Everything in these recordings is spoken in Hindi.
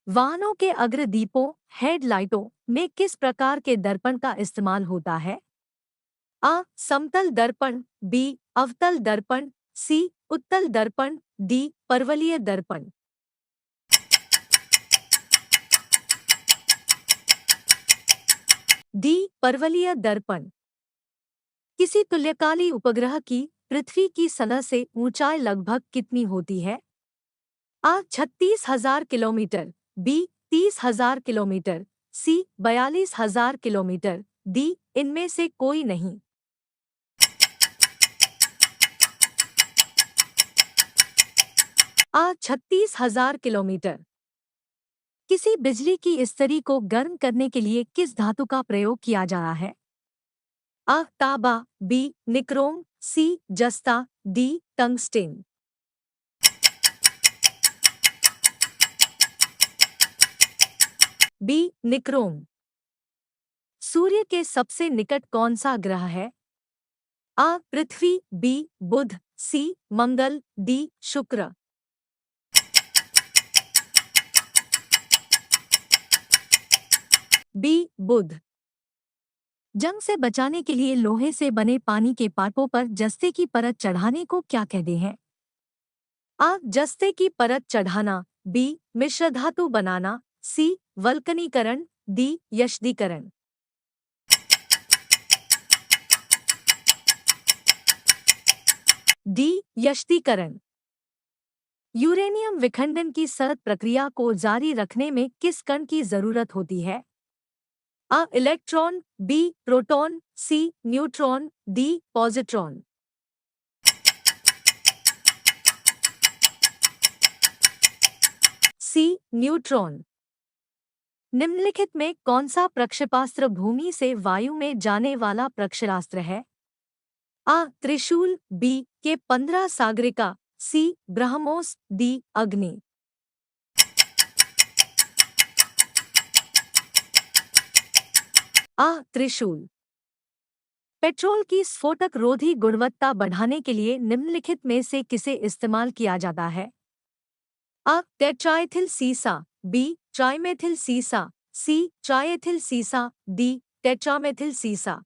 वाहनों के अग्र दीपों हेडलाइटों में किस प्रकार के दर्पण का इस्तेमाल होता है? आ. समतल दर्पण, बी. अवतल दर्पण, सी. उत्तल दर्पण, डी. परवलयिक दर्पण। डी. परवलयिक दर्पण। किसी तुल्यकाली उपग्रह की पृथ्वी की सतह से ऊंचाई लगभग कितनी होती है? आ. 36,000 किलोमीटर, बी. 30,000 किलोमीटर, सी. 42,000 किलोमीटर, डी. इनमें से कोई नहीं। आ. 36,000 किलोमीटर। किसी बिजली की इस्त्री को गर्म करने के लिए किस धातु का प्रयोग किया जा रहा है? आ. तांबा, बी. निक्रोम, सी. जस्ता, डी. टंगस्टेन। बी. निक्रोम। सूर्य के सबसे निकट कौन सा ग्रह है? आ. पृथ्वी, बी. बुध, सी. मंगल, डी. शुक्र। बी. बुध। जंग से बचाने के लिए लोहे से बने पानी के पाइपों पर जस्ते की परत चढ़ाने को क्या कहते हैं? आ. जस्ते की परत चढ़ाना, बी. मिश्र धातु बनाना, सी. वल्कनीकरण, डी. यष्टीकरण। डी. यष्टीकरण। यूरेनियम विखंडन की सतत प्रक्रिया को जारी रखने में किस कण की जरूरत होती है? A. Electron, B. Proton, C. Neutron, D. Positron. C. Neutron. निम्नलिखित में कौन सा प्रक्षेपास्त्र भूमि से वायु में जाने वाला प्रक्षेपास्त्र है? आ. त्रिशूल, बी. के 15 सागरिका, सी. ब्रह्मोस, डी. अग्नि। आ. त्रिशूल। पेट्रोल की स्फोटक रोधी गुणवत्ता बढ़ाने के लिए निम्नलिखित में से किसे इस्तेमाल किया जाता है? आ. टेट्राइथिल सीसा, बी. ट्राइमेथिल सीसा, सी. ट्राइएथिल सीसा, डी. टेट्रामेथिल सीसा।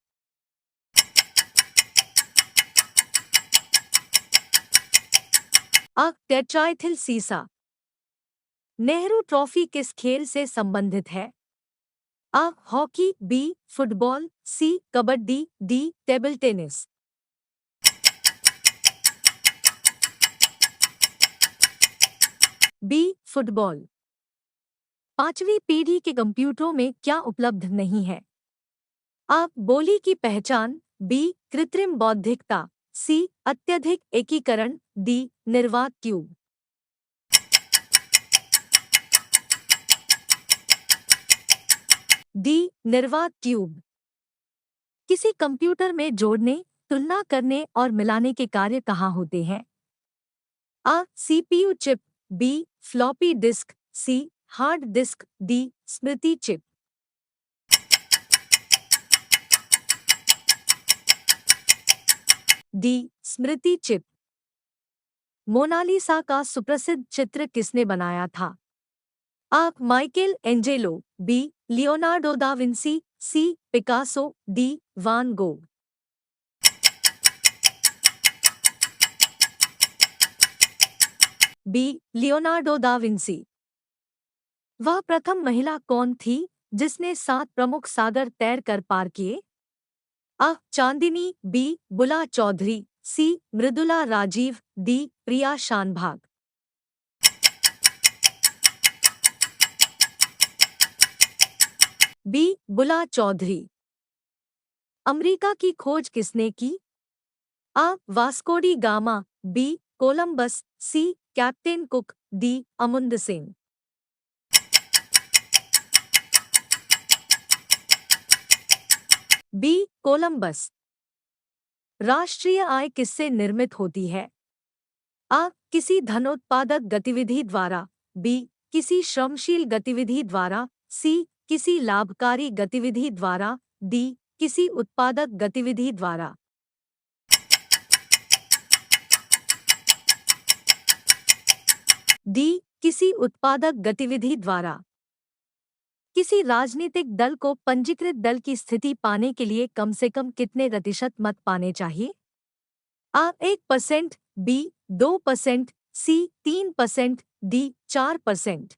आ. टेट्राइथिल सीसा। नेहरू ट्रॉफी किस खेल से संबंधित है? A. Hockey, B. Football, C. Kabaddi, D. Table tennis. B. Football. पांचवी पीढ़ी के कंप्यूटरों में क्या उपलब्ध नहीं है? आ. बोली की पहचान, बी. कृत्रिम बौद्धिकता, सी. अत्यधिक एकीकरण, डी. निर्वात क्यूब। डी. निर्वात ट्यूब। किसी कंप्यूटर में जोड़ने, तुलना करने और मिलाने के कार्य कहाँ होते हैं? A. CPU chip, B. Floppy disk, C. Hard disk, D. स्मृति चिप। डी. स्मृति चिप। मोनालिसा का सुप्रसिद्ध चित्र किसने बनाया था? A. Michelangelo, B. Leonardo da Vinci, C. Picasso, D. Van Gogh. B. Leonardo da Vinci. वह प्रथम महिला कौन थी जिसने 7 प्रमुख सागर तैर कर पार किए? A. Chandini, B. Bula Chaudhary, C. Mridula Rajiv, D. Priya Shanbhag. B. Bula Chaudhary. America की खोज किसने की? A. Vasco da Gama, B. Columbus, C. Captain Cook, D. Amundsen. B. Columbus. राष्ट्रीय आय किससे निर्मित होती है? आ. किसी धनोत्पादक गतिविधि द्वारा, बी. किसी श्रमशील गतिविधि द्वारा, सी. किसी लाभकारी गतिविधि द्वारा, डी. किसी उत्पादक गतिविधि द्वारा। डी. किसी उत्पादक गतिविधि द्वारा। किसी राजनीतिक दल को पंजीकृत दल की स्थिति पाने के लिए कम से कम कितने प्रतिशत मत पाने चाहिए? आ 1%, बी 2%, सी 3%, डी 4%।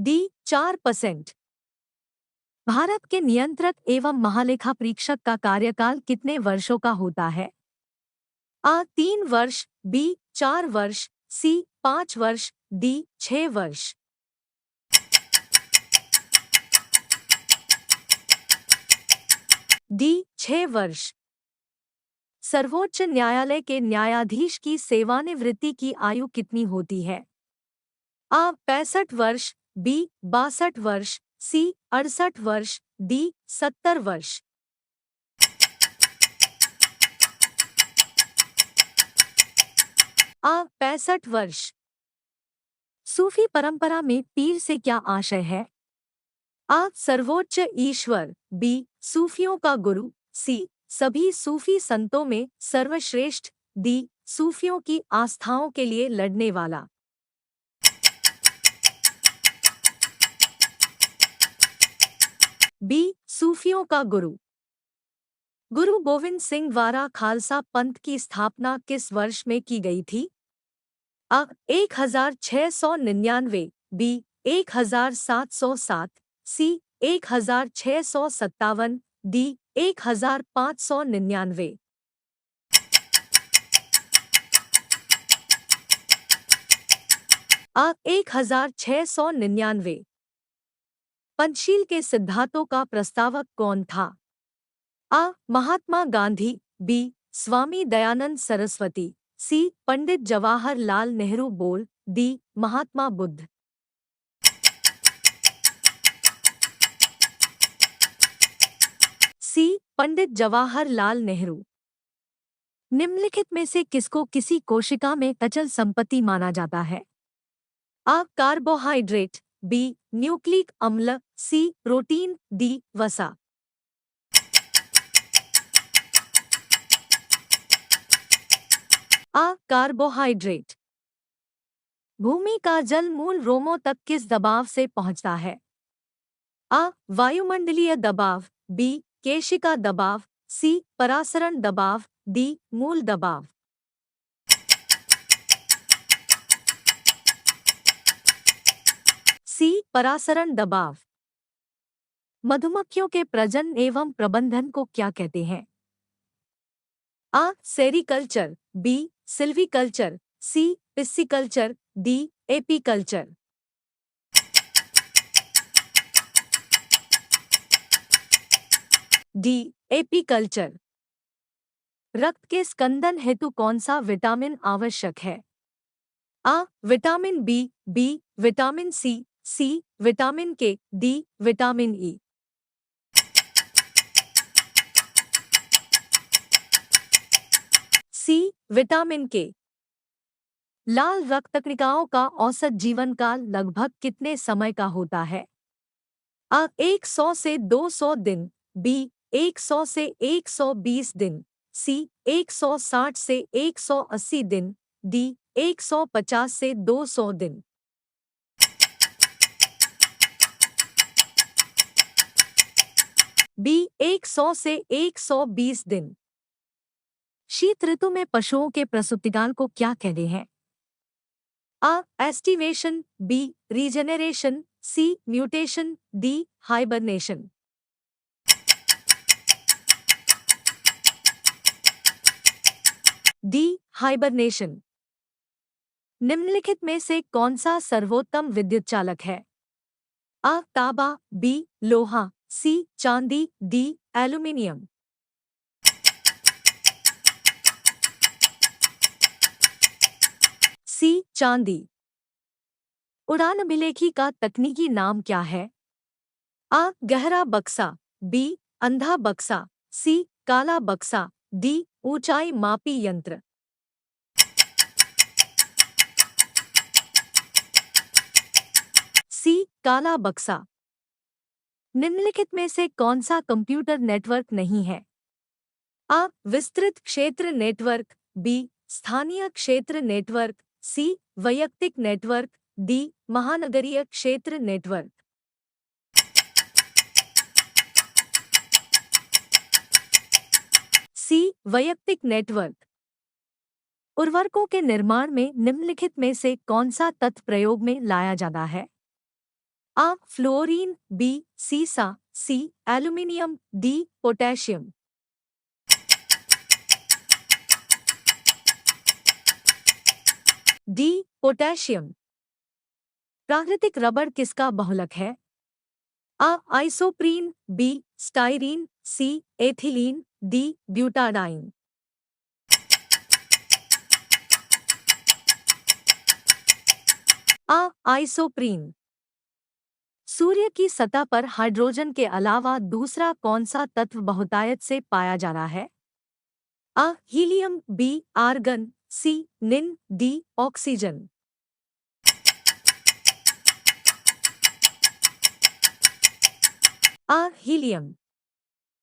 डी 4%। भारत के नियंत्रक एवं महालेखा परीक्षक का कार्यकाल कितने वर्षों का होता है? आ 3 वर्ष, बी 4 वर्ष, सी 5 वर्ष, डी 6 वर्ष। डी 6 वर्ष। सर्वोच्च न्यायालय के न्यायाधीश की सेवानिवृत्ति की आयु कितनी होती है? आ 65 वर्ष, बी 62 वर्ष, सी 68 वर्ष, डी 70 वर्ष। आ 65 वर्ष। सूफी परंपरा में पीर से क्या आशय है? आ सर्वोच्च ईश्वर, बी सूफियों का गुरु, सी सभी सूफी संतों में सर्वश्रेष्ठ, डी सूफियों की आस्थाओं के लिए लड़ने वाला। बी सूफियों का गुरु। गुरु गोविंद सिंह द्वारा खालसा पंथ की स्थापना किस वर्ष में की गई थी? आ 1699, बी 1707, सी 1657, डी 1599। आ 1699। पंचशील के सिद्धांतों का प्रस्तावक कौन था? आ महात्मा गांधी, बी स्वामी दयानंद सरस्वती, सी पंडित जवाहरलाल नेहरू बोल, डी महात्मा बुद्ध। सी पंडित जवाहरलाल नेहरू। निम्नलिखित में से किसको किसी कोशिका में अचल संपत्ति माना जाता है? आ कार्बोहाइड्रेट, बी न्यूक्लिक अम्ल, सी प्रोटीन, डी वसा। आ कार्बोहाइड्रेट। भूमि का जल मूल रोमों तक किस दबाव से पहुंचता है? आ वायुमंडलीय दबाव, बी केशिका दबाव, सी परासरण दबाव, डी मूल दबाव। सी परासरण दबाव। मधुमक्खियों के प्रजनन एवं प्रबंधन को क्या कहते हैं? A sericulture, B silviculture, C pisciculture, D apiculture. D apiculture. रक्त के स्कंदन हेतु कौन सा विटामिन आवश्यक है? A vitamin B, B vitamin C vitamin K, D vitamin E. C vitamin K. लाल रक्तकणिकाओं का औसत जीवन काल लगभग कितने समय का होता है? आ 100 से 200 दिन, बी 100 से 120 दिन, सी 160 से 180 दिन, डी 150 से 200 दिन। बी 100 से 120 दिन। शीत ऋतु में पशुओं के प्रसूतिकाल को क्या कहते हैं? A aestivation, B regeneration, C mutation, D hibernation. D hibernation. निम्नलिखित में से कौन सा सर्वोत्तम विद्युत चालक है? आ तांबा, बी लोहा, सी चांदी, डी एल्यूमीनियम। सी चांदी। उड़ान अभिलेखी का तकनीकी नाम क्या है? आ गहरा बक्सा, बी अंधा बक्सा, सी काला बक्सा, डी ऊंचाई मापी यंत्र। सी काला बक्सा। निम्नलिखित में से कौन सा कंप्यूटर नेटवर्क नहीं है? आ विस्तृत क्षेत्र नेटवर्क, बी स्थानीय क्षेत्र नेटवर्क, सी वैयक्तिक नेटवर्क, डी महानगरीय क्षेत्र नेटवर्क। सी वैयक्तिक नेटवर्क। उर्वरकों के निर्माण में निम्नलिखित में से कौन सा तत्व प्रयोग में लाया जाता है? आ फ्लोरीन, बी सीसा, C aluminium, D potassium. D potassium. प्राकृतिक रबड़ किसका बहुलक है? A isoprene, B styrene, C ethylene, D butadiene. A isoprene. सूर्य की सतह पर हाइड्रोजन के अलावा दूसरा कौन सा तत्व बहुतायत से पाया जा रहा है? आ हीलियम, बी आर्गन, सी निन, डी ऑक्सीजन। आ हीलियम।